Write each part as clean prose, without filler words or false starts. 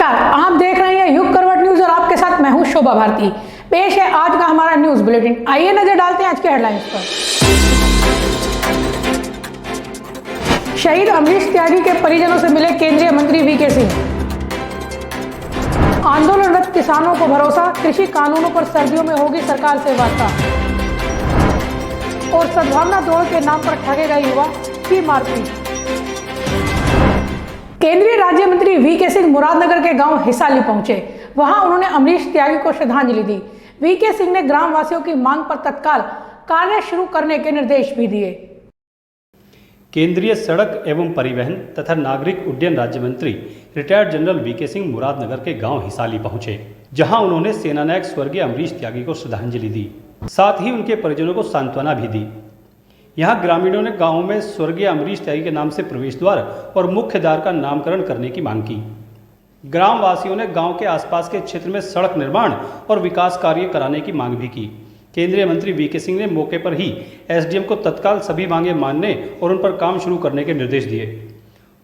नमस्कार, आप देख रहे हैं युग करवट न्यूज और आपके साथ मैं हूं शोभा भारती। पेश है आज का हमारा न्यूज बुलेटिन। आइए नजर डालते हैं आज के हेडलाइंस पर। शहीद अमरीश त्यागी के परिजनों से मिले केंद्रीय मंत्री वीके सिंह। आंदोलनरत किसानों को भरोसा, कृषि कानूनों पर सर्दियों में होगी सरकार से वार्ता। और सद्भावना दौड़ के नाम पर ठगे गए युवा की मारपीट। केंद्रीय राज्य मंत्री वीके सिंह मुरादनगर के गांव हिसाली पहुंचे। वहां उन्होंने अमरीश त्यागी को श्रद्धांजलि दी। वीके सिंह ने ग्रामवासियों की मांग पर तत्काल कार्य शुरू करने के निर्देश भी दिए। केंद्रीय सड़क एवं परिवहन तथा नागरिक उड्डयन राज्य मंत्री retired general VK Singh Muradnagar के गांव हिसाली पहुंचे, जहां उन्होंने सेनानायक स्वर्गीय अमरीश त्यागी को श्रद्धांजलि दी, साथ ही उनके परिजनों को सांत्वना भी दी। यहां ग्रामीणों ने गांव में स्वर्गीय अमरीश त्यागी के नाम से प्रवेश द्वार और मुख्य द्वार का नामकरण करने की मांग की। ग्रामवासियों ने गांव के आसपास के क्षेत्र में सड़क निर्माण और विकास कार्य कराने की मांग भी की। केंद्रीय मंत्री वीके सिंह ने मौके पर ही एसडीएम को तत्काल सभी मांगे मानने और उन पर काम शुरू करने के निर्देश दिए।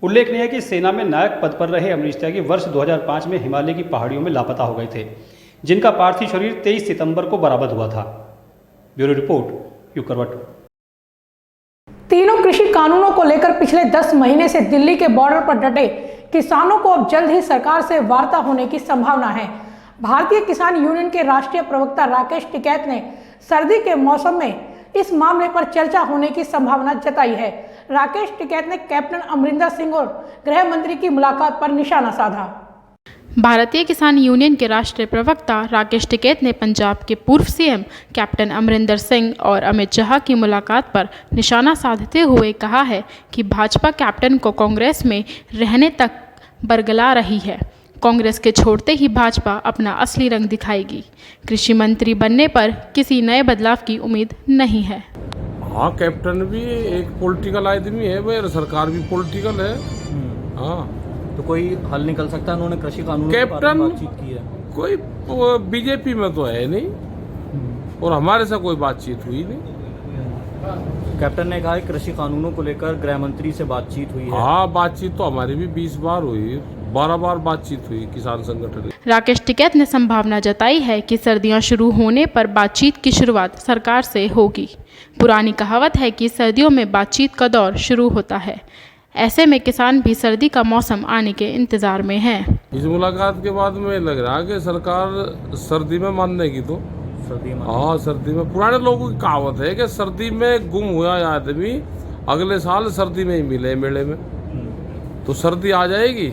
उल्लेखनीय है कि सेना में नायक पद पर रहे अमरीश त्यागी वर्ष 2005 में हिमालय की पहाड़ियों में लापता हो गए थे, जिनका पार्थिव शरीर 23 सितंबर को बरामद हुआ था। ब्यूरो रिपोर्ट, युग करवट। तीनों कृषि कानूनों को लेकर पिछले 10 महीने से दिल्ली के बॉर्डर पर डटे किसानों को अब जल्द ही सरकार से वार्ता होने की संभावना है। भारतीय किसान यूनियन के राष्ट्रीय प्रवक्ता राकेश टिकैत ने सर्दी के मौसम में इस मामले पर चर्चा होने की संभावना जताई है। राकेश टिकैत ने कैप्टन अमरिंदर सिंह और गृह मंत्री की मुलाकात पर निशाना साधा। भारतीय किसान यूनियन के राष्ट्रीय प्रवक्ता राकेश टिकैत ने पंजाब के पूर्व सीएम कैप्टन अमरिंदर सिंह और अमित शाह की मुलाकात पर निशाना साधते हुए कहा है कि भाजपा कैप्टन को कांग्रेस में रहने तक बरगला रही है। कांग्रेस के छोड़ते ही भाजपा अपना असली रंग दिखाएगी। कृषि मंत्री बनने पर किसी नए बदलाव की उम्मीद नहीं है। हाँ, कैप्टन भी एक पॉलिटिकल आदमी है भाई, सरकार भी पॉलिटिकल है। हाँ, तो कोई हल निकल सकता है? उन्होंने कृषि कानून कैप्टन बातचीत की है, कोई बीजेपी में तो है नहीं और हमारे साथ कोई बातचीत हुई नहीं। कैप्टन ने कहा कृषि कानूनों को लेकर गृह मंत्री से बातचीत हुई है। हाँ, बातचीत तो हमारी भी 20 बार हुई, 12 बार बातचीत हुई किसान संगठन। राकेश टिकैत ने संभावना जताई है कि सर्दियां शुरू होने पर बातचीत की शुरुआत सरकार से होगी। पुरानी कहावत है कि सर्दियों में बातचीत का दौर शुरू होता है। ऐसे में किसान भी सर्दी का मौसम आने के इंतजार में हैं। इस मुलाकात के बाद में लग रहा है कि सरकार सर्दी में मानेगी। तो सर्दी में, हाँ, सर्दी में पुराने लोगों की कहावत है कि सर्दी में गुम हुआ आदमी अगले साल सर्दी में ही मिले मेले में। तो सर्दी आ जाएगी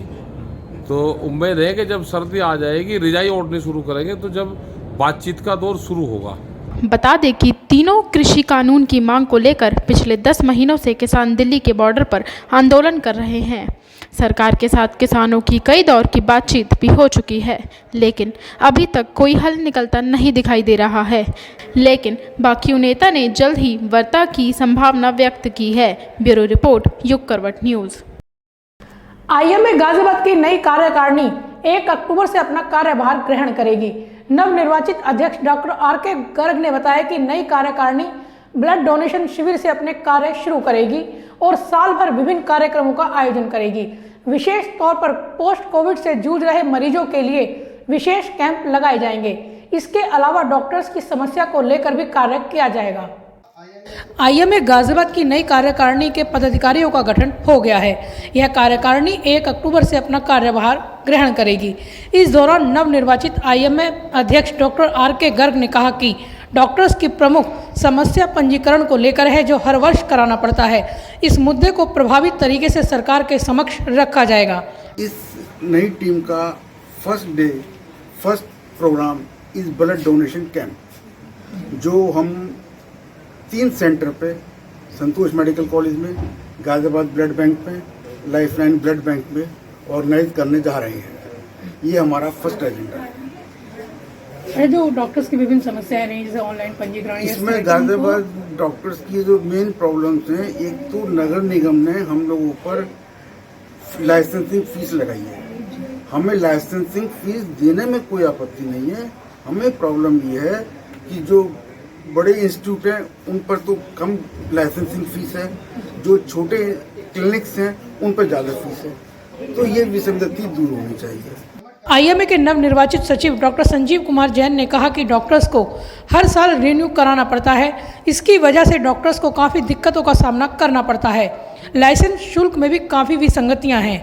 तो उम्मीद है कि जब सर्दी आ जाएगी रिजाई ओढ़नी शुरू करेंगे, तो जब बातचीत का दौर शुरू होगा। बता दें कि तीनों कृषि कानून की मांग को लेकर पिछले 10 महीनों से किसान दिल्ली के बॉर्डर पर आंदोलन कर रहे हैं। सरकार के साथ किसानों की कई दौर की बातचीत भी हो चुकी है, लेकिन अभी तक कोई हल निकलता नहीं दिखाई दे रहा है। लेकिन बाकियों नेता ने जल्द ही वार्ता की संभावना व्यक्त की है। ब्यूरो रिपोर्ट, युग करवट न्यूज़। आईएमए गाजियाबाद की नई कार्यकारिणी 1 अक्टूबर से अपना कार्यभार ग्रहण करेगी। नवनिर्वाचित अध्यक्ष डॉक्टर आर.के. गर्ग ने बताया कि नई कार्यकारिणी ब्लड डोनेशन शिविर से अपने कार्य शुरू करेगी और साल भर विभिन्न कार्यक्रमों का आयोजन करेगी। विशेष तौर पर पोस्ट कोविड से जूझ रहे मरीजों के लिए विशेष कैंप लगाए जाएंगे। इसके अलावा डॉक्टर्स की समस्या को लेकर भी कार्य किया जाएगा। आईएमए गाजियाबाद की नई कार्यकारिणी के पदाधिकारियों का गठन हो गया है। यह कार्यकारिणी 1 अक्टूबर से अपना कार्यभार ग्रहण करेगी। इस दौरान नवनिर्वाचित आईएमए अध्यक्ष डॉक्टर आर.के. गर्ग ने कहा कि डॉक्टर्स की प्रमुख समस्या पंजीकरण को लेकर है, जो हर वर्ष कराना पड़ता है। इस मुद्दे को प्रभावी तरीके से सरकार के समक्ष रखा जाएगा। इस नई टीम का फर्स्ट प्रोग्राम इस ब्लड डोनेशन कैंप, जो हम 3 सेंटर पे, संतोष मेडिकल कॉलेज में, गाजियाबाद ब्लड बैंक में, लाइफलाइन ब्लड बैंक में ऑर्गेनाइज करने जा रहे हैं। ये हमारा फर्स्ट एजेंडा है। जो डॉक्टर्स की विभिन्न समस्याएं रही, जैसे ऑनलाइन पंजीकरण, इसमें गाजियाबाद डॉक्टर्स की जो मेन प्रॉब्लम्स हैं, एक तो नगर निगम ने हम लोगों पर लाइसेंसिंग फीस लगाई है। हमें लाइसेंसिंग फीस देने में कोई आपत्ति नहीं है। हमें प्रॉब्लम ये है कि जो बड़े इंस्टीट्यूट हैं उन पर तो कम लाइसेंसिंग फीस है, जो छोटे क्लिनिक्स हैं उन पर ज़्यादा फीस है। तो ये विसंगति दूर होनी चाहिए। आईएमए के नवनिर्वाचित सचिव डॉक्टर संजीव कुमार जैन ने कहा कि डॉक्टर्स को हर साल रिन्यू कराना पड़ता है। इसकी वजह से डॉक्टर्स को काफ़ी दिक्कतों का सामना करना पड़ता है। लाइसेंस शुल्क में भी काफ़ी विसंगतियां हैं।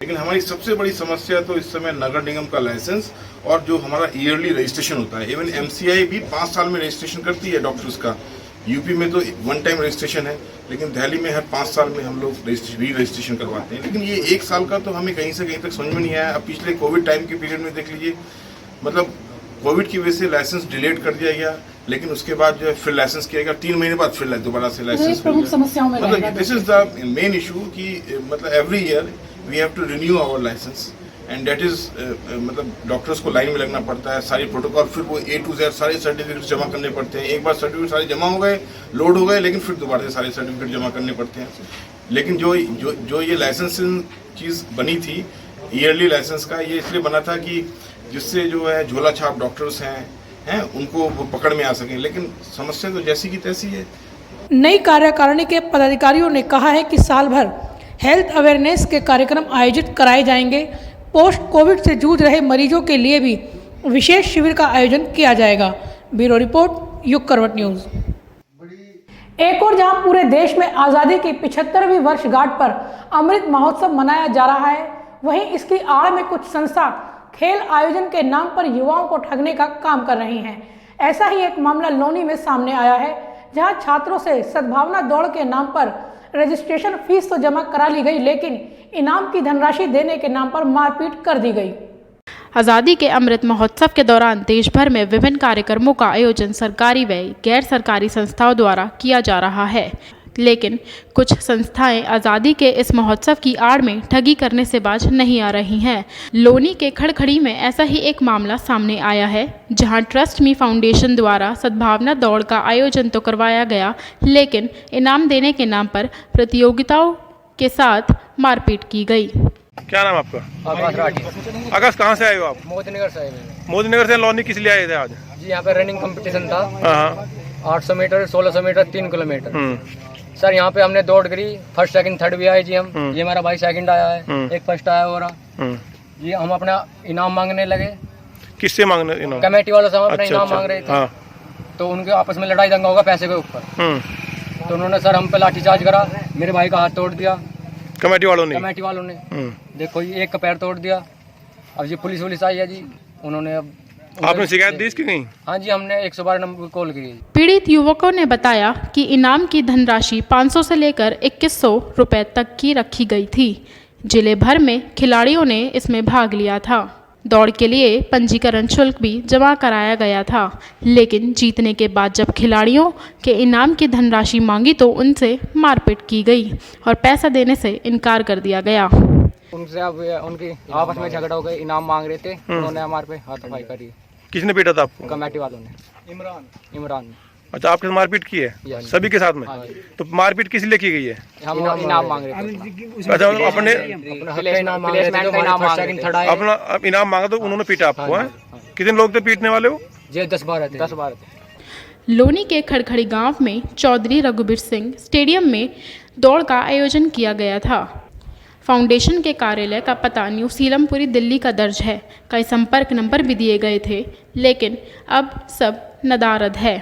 लेकिन हमारी सबसे बड़ी समस्या तो इस समय नगर निगम का लाइसेंस और जो हमारा ईयरली रजिस्ट्रेशन होता है। इवन एमसीआई भी 5 साल में रजिस्ट्रेशन करती है डॉक्टर्स का। यूपी में तो 1 टाइम रजिस्ट्रेशन है, लेकिन दिल्ली में हर 5 साल में हम लोग री रजिस्ट्रेशन करवाते हैं। लेकिन ये 1 साल का तो हमें कहीं से कहीं तक समझ में नहीं आया। अब पिछले कोविड टाइम के पीरियड में देख लीजिए, मतलब कोविड की वजह से लाइसेंस डिलेट कर दिया गया, लेकिन उसके बाद जो है फिर लाइसेंस किया गया 3 महीने बाद फिर दोबारा से लाइसेंस। प्रमुख समस्याओं में मतलब this is the main issue कि मतलब every year we have to renew our licence and that is मतलब डॉक्टर्स को लाइन में लगना पड़ता है, सारी प्रोटोकॉल, फिर वो A to Z सारे सर्टिफिकेट जमा करने पड़ते हैं। एक बार सर्टिफिकेट सारे जमा हो गए, लोड हो गए, लेकिन फिर दोबारा से सारे सर्टिफिकेट जमा करने पड़ते हैं। लेकिन जो ये लाइसेंसिंग चीज़ बनी थी ईयरली लाइसेंस का, ये इसलिए बना था कि जिससे जो है झोला छाप डॉक्टर्स हैं उनको वो पकड़ में आ सकें, लेकिन समस्या तो जैसी की तैसी है। नई कार्यकारिणी के पदाधिकारियों ने कहा है कि साल भर हेल्थ अवेयरनेस के कार्यक्रम आयोजित कराए जाएंगे। पोस्ट कोविड से जूझ रहे मरीजों के लिए भी विशेष शिविर का आयोजन किया जाएगा। ब्यूरो रिपोर्ट, युग करवट न्यूज। एक और जहां पूरे देश में आज़ादी की 75वीं वर्षगांठ पर अमृत महोत्सव मनाया जा रहा है, वहीं इसकी आड़ में कुछ संस्था खेल आयोजन के नाम पर युवाओं को ठगने का काम कर रही हैं। ऐसा ही एक मामला लोनी में सामने आया है, जहां छात्रों से सद्भावना दौड़ के नाम पर रजिस्ट्रेशन फीस तो जमा करा ली गई, लेकिन इनाम की धनराशि देने के नाम पर मारपीट कर दी गई। आज़ादी के अमृत महोत्सव के दौरान देश भर में विभिन्न कार्यक्रमों का आयोजन सरकारी व गैर सरकारी संस्थाओं द्वारा किया जा रहा है, लेकिन कुछ संस्थाएं आज़ादी के इस महोत्सव की आड़ में ठगी करने से बाज नहीं आ रही हैं। लोनी के खड़खड़ी में ऐसा ही एक मामला सामने आया है, जहां ट्रस्ट मी फाउंडेशन द्वारा सद्भावना दौड़ का आयोजन तो करवाया गया, लेकिन इनाम देने के नाम पर प्रतियोगिताओं के साथ मारपीट की गई। क्या नाम आपका? आकाश राठी। आकाश, कहाँ से आए हो आप? मोदीनगर से आए हैं। मोदीनगर से लोनी किस लिए आए थे आज? जी, यहाँ पे रनिंग कंपटीशन था। हाँ। 800 मीटर, 1600 मीटर, 3 किलोमीटर। सर यहाँ पे हमने दौड़ करी, फर्स्ट सेकंड थर्ड भी आए जी हम। ये हमारा भाई सेकंड आया है, एक फर्स्ट आया हो रहा। ये हम अपना इनाम मांगने लगे। किससे मांगने इनाम? कमेटी वालों से हम अपना इनाम मांग रहे थे। हाँ। तो उनके आपस में लड़ाई दंगा होगा पैसे के ऊपर। तो उन्होंने सर हम पे लाठीचार्ज करा, मेरे भाई का हाथ तोड़ दिया कमेटी वालों ने। देखो ये एक का पैर तोड़ दिया। अब ये पुलिस आई है जी, उन्होंने अब आपने शिकायत दी इसकी नहीं? हाँ जी, हमने 112 नंबर कॉल की। पीड़ित युवकों ने बताया कि इनाम की धनराशि 500 से लेकर 2100 रुपए तक की रखी गई थी। जिले भर में खिलाड़ियों ने इसमें भाग लिया था। दौड़ के लिए पंजीकरण शुल्क भी जमा कराया गया था, लेकिन जीतने के बाद जब खिलाड़ियों के इनाम की धनराशि मांगी तो उनसे मारपीट की गई और पैसा देने से इनकार कर दिया गया। उनसे अब उनकी आपस में झगड़ा हो गया, इनाम मांग रहे थे, उन्होंने हमारे पे हाथापाई करी। किसने पीटा था आपको? कमेटी वालों ने। इमरान। अच्छा, आपके साथ मारपीट की है सभी के साथ में? तो मारपीट किस लिए की गई है? हम इनाम मांग रहे थे। अच्छा, अपने अपना इनाम मांगा तो उन्होंने पीटा आपको? है कितने लोग थे पीटने वाले? वो 10-12 थे। लोनी के खड़खड़ी गांव में चौधरी रघुबीर सिंह स्टेडियम में दौड़ का आयोजन किया गया था। फाउंडेशन के कार्यालय का पता न्यू सीलमपुरी दिल्ली का दर्ज है। कई संपर्क नंबर भी दिए गए थे, लेकिन अब सब नदारद है।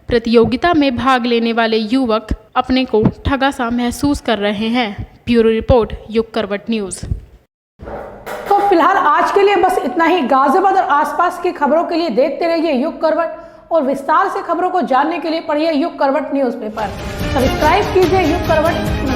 प्रतियोगिता में भाग लेने वाले युवक अपने को ठगा सा महसूस कर रहे हैं। ब्यूरो रिपोर्ट, युग करवट न्यूज़। तो फिलहाल आज के लिए बस इतना ही। गाजियाबाद और आसपास की खबरों के लिए देखते रहिए युग करवट, और विस्तार से खबरों को जानने के लिए पढ़िए युग करवट न्यूज़पेपर। सब्सक्राइब कीजिए युग करवट।